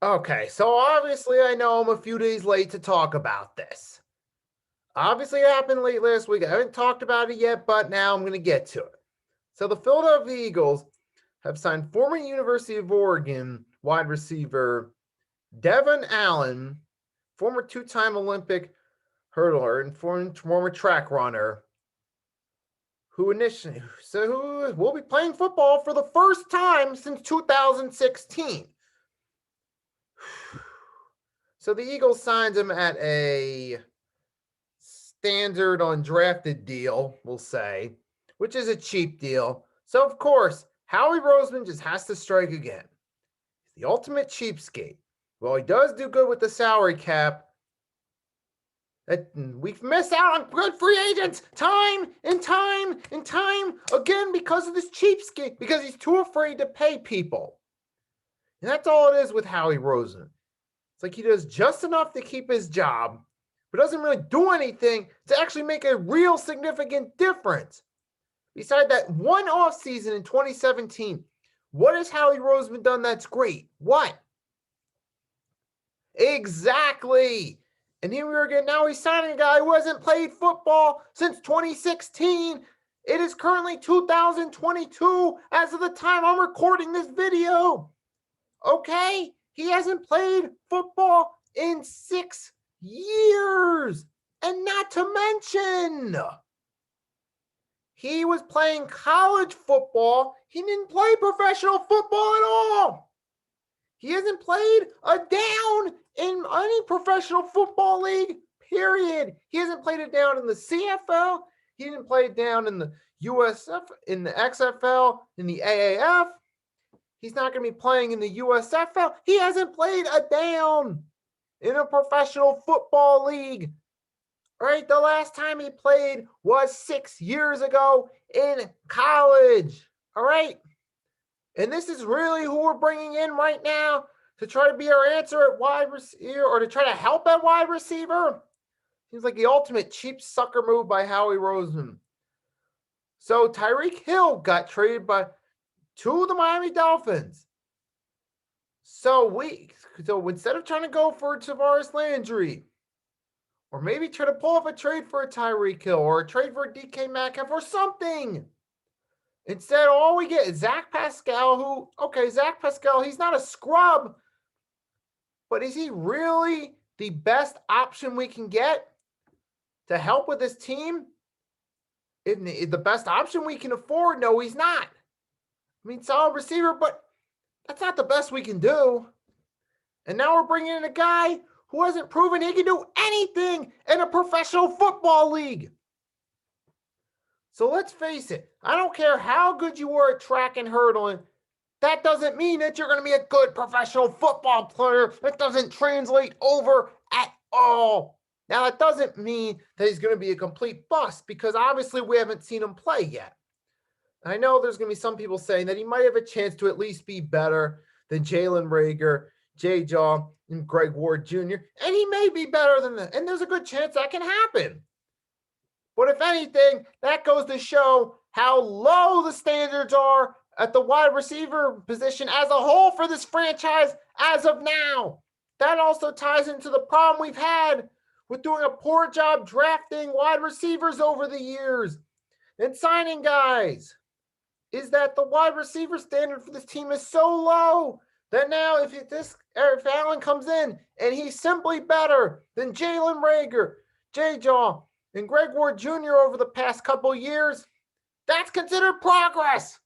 Okay, so obviously I know I'm a few days late to talk about this. Obviously it happened late last week. I haven't talked about it yet, but now I'm going to get to it. So the Philadelphia Eagles have signed former University of Oregon wide receiver Devon Allen, former two-time Olympic hurdler and former track runner, who will be playing football for the first time since 2016. So the Eagles signed him at a standard undrafted deal, we'll say, which is a cheap deal. So, of course, Howie Roseman just has to strike again. He's the ultimate cheapskate. Well, he does do good with the salary cap. We've missed out on good free agents time and time and time again because of this cheapskate, because he's too afraid to pay people. And that's all it is with Howie Roseman. It's like he does just enough to keep his job, but doesn't really do anything to actually make a real significant difference. Beside that one offseason in 2017, what has Howie Roseman done that's great? What? Exactly. And here we are again. Now he's signing a guy who hasn't played football since 2016. It is currently 2022 as of the time I'm recording this video. Okay? He hasn't played football in 6 years. And not to mention, he was playing college football. He didn't play professional football at all. He hasn't played a down in any professional football league, period. He hasn't played it down in the CFL. He didn't play it down in the USF, in the XFL, in the AAF. He's not going to be playing in the USFL. He hasn't played a down in a professional football league. All right, the last time he played was 6 years ago in college. All right. And this is really who we're bringing in right now to try to be our answer at wide receiver, or to try to help at wide receiver. Seems like the ultimate cheap sucker move by Howie Roseman. So Tyreek Hill got traded to the Miami Dolphins. So instead of trying to go for Tavares Landry, or maybe try to pull off a trade for a Tyreek Hill, or a trade for a DK Metcalf or something, instead, all we get is Zach Pascal, Zach Pascal, he's not a scrub, but is he really the best option we can get to help with this team? The best option we can afford? No, he's not. I mean, solid receiver, but that's not the best we can do. And now we're bringing in a guy who hasn't proven he can do anything in a professional football league. So let's face it, I don't care how good you are at track and hurdling. That doesn't mean that you're going to be a good professional football player. That doesn't translate over at all. Now, that doesn't mean that he's going to be a complete bust, because obviously we haven't seen him play yet. I know there's going to be some people saying that he might have a chance to at least be better than Jalen Reagor, J. Jaw, and Greg Ward Jr., and he may be better than that. And there's a good chance that can happen. But if anything, that goes to show how low the standards are at the wide receiver position as a whole for this franchise as of now. That also ties into the problem we've had with doing a poor job drafting wide receivers over the years and signing guys, is that the wide receiver standard for this team is so low that now if Allen comes in and he's simply better than Jalen Reagor, J-Jaw, and Greg Ward Jr. over the past couple years, that's considered progress.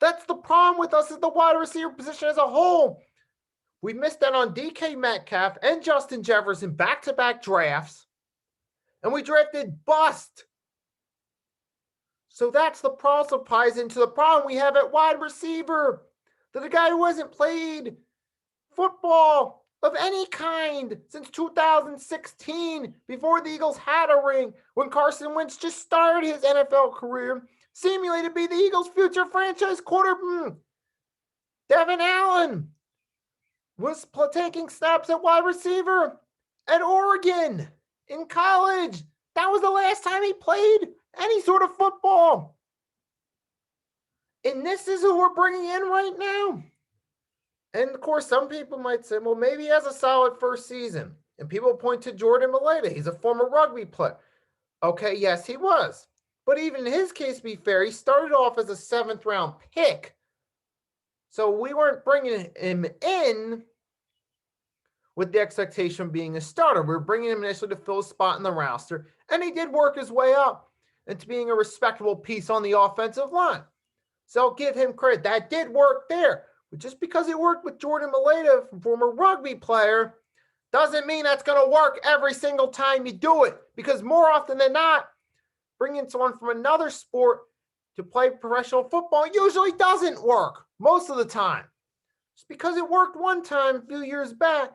That's the problem with us as the wide receiver position as a whole. We missed out on DK Metcalf and Justin Jefferson back-to-back drafts, and we drafted bust. So that's the problem, ties into the problem we have at wide receiver. That a guy who hasn't played football of any kind since 2016, before the Eagles had a ring, when Carson Wentz just started his NFL career, seemingly to be the Eagles' future franchise quarterback. Devon Allen was taking snaps at wide receiver at Oregon in college. That was the last time he played any sort of football. And this is who we're bringing in right now. And of course, some people might say, well, maybe he has a solid first season. And people point to Jordan Maleta. He's a former rugby player. Okay, yes, he was. But even in his case, to be fair, he started off as a 7th-round pick. So we weren't bringing him in with the expectation of being a starter. We were bringing him initially to fill a spot in the roster, and he did work his way up into being a respectable piece on the offensive line. So I'll give him credit. That did work there. But just because he worked with Jordan Maleta, former rugby player, doesn't mean that's going to work every single time you do it. Because more often than not, bringing someone from another sport to play professional football usually doesn't work most of the time. Just because it worked one time a few years back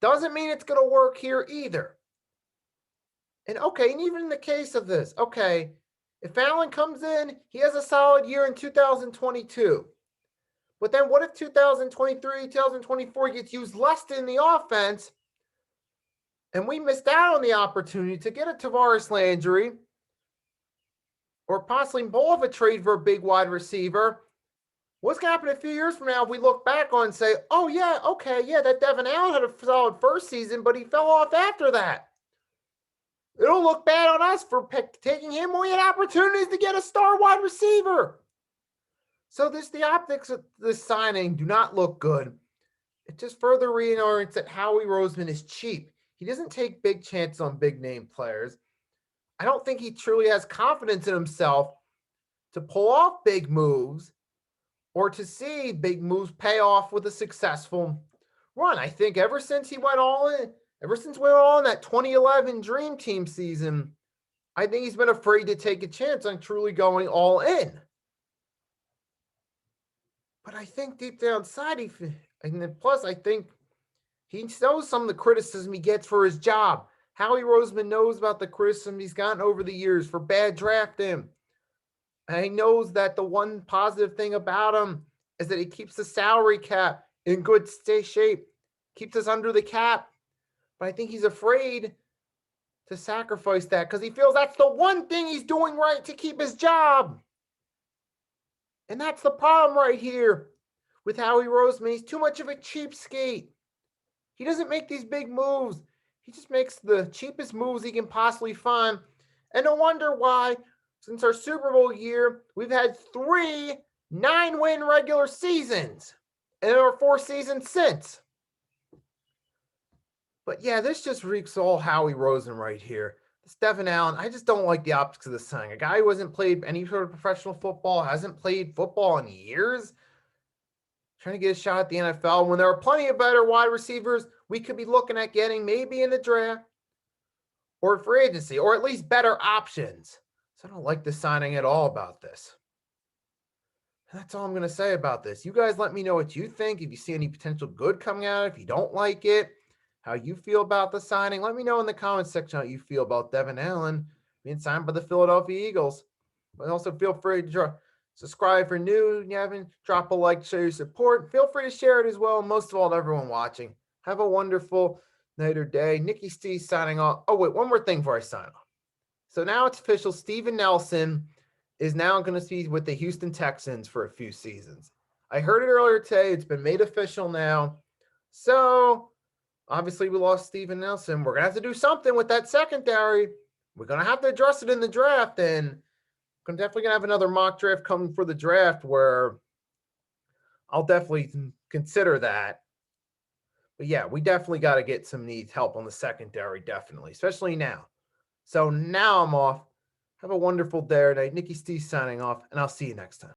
doesn't mean it's going to work here either. And okay, and even in the case of this, okay, if Allen comes in, he has a solid year in 2022. But then what if 2023, 2024 gets used less in the offense and we missed out on the opportunity to get a Tavares Landry or possibly pull off a trade for a big wide receiver? What's going to happen a few years from now if we look back on and say, oh, yeah, okay, yeah, that Devon Allen had a solid first season, but he fell off after that. It'll look bad on us for taking him when we had opportunities to get a star wide receiver. So the optics of this signing do not look good. It just further reiterates that Howie Roseman is cheap. He doesn't take big chances on big name players. I don't think he truly has confidence in himself to pull off big moves or to see big moves pay off with a successful run. I think ever since we went all in that 2011 Dream Team season, I think he's been afraid to take a chance on truly going all in. But I think deep down inside, plus I think he knows some of the criticism he gets for his job. Howie Roseman knows about the criticism he's gotten over the years for bad drafting. And he knows that the one positive thing about him is that he keeps the salary cap in good shape, keeps us under the cap. But I think he's afraid to sacrifice that because he feels that's the one thing he's doing right to keep his job. And that's the problem right here with Howie Roseman. He's too much of a cheapskate. He doesn't make these big moves. He just makes the cheapest moves he can possibly find. And no wonder why, since our Super Bowl year, we've had 3 9-win regular seasons and our 4 seasons since. But yeah, this just reeks all Howie Roseman right here. This Devon Allen, I just don't like the optics of this signing. A guy who hasn't played any sort of professional football, hasn't played football in years, trying to get a shot at the NFL when there are plenty of better wide receivers we could be looking at getting maybe in the draft or free agency, or at least better options. So I don't like the signing at all about this. And that's all I'm going to say about this. You guys let me know what you think. If you see any potential good coming out, if you don't like it, how you feel about the signing. Let me know in the comments section how you feel about Devon Allen being signed by the Philadelphia Eagles. But also feel free to subscribe for new. If you haven't, drop a like, show your support. Feel free to share it as well. Most of all, to everyone watching. Have a wonderful night or day. Nikki Stee signing off. Oh, wait, one more thing before I sign off. So now it's official. Steven Nelson is now going to be with the Houston Texans for a few seasons. I heard it earlier today. It's been made official now. So obviously we lost Steven Nelson. We're going to have to do something with that secondary. We're going to have to address it in the draft. And I'm definitely going to have another mock draft coming for the draft where I'll definitely consider that. But yeah, we definitely got to get some help on the secondary, definitely, especially now. So now I'm off. Have a wonderful day today. Nikki Stee signing off, and I'll see you next time.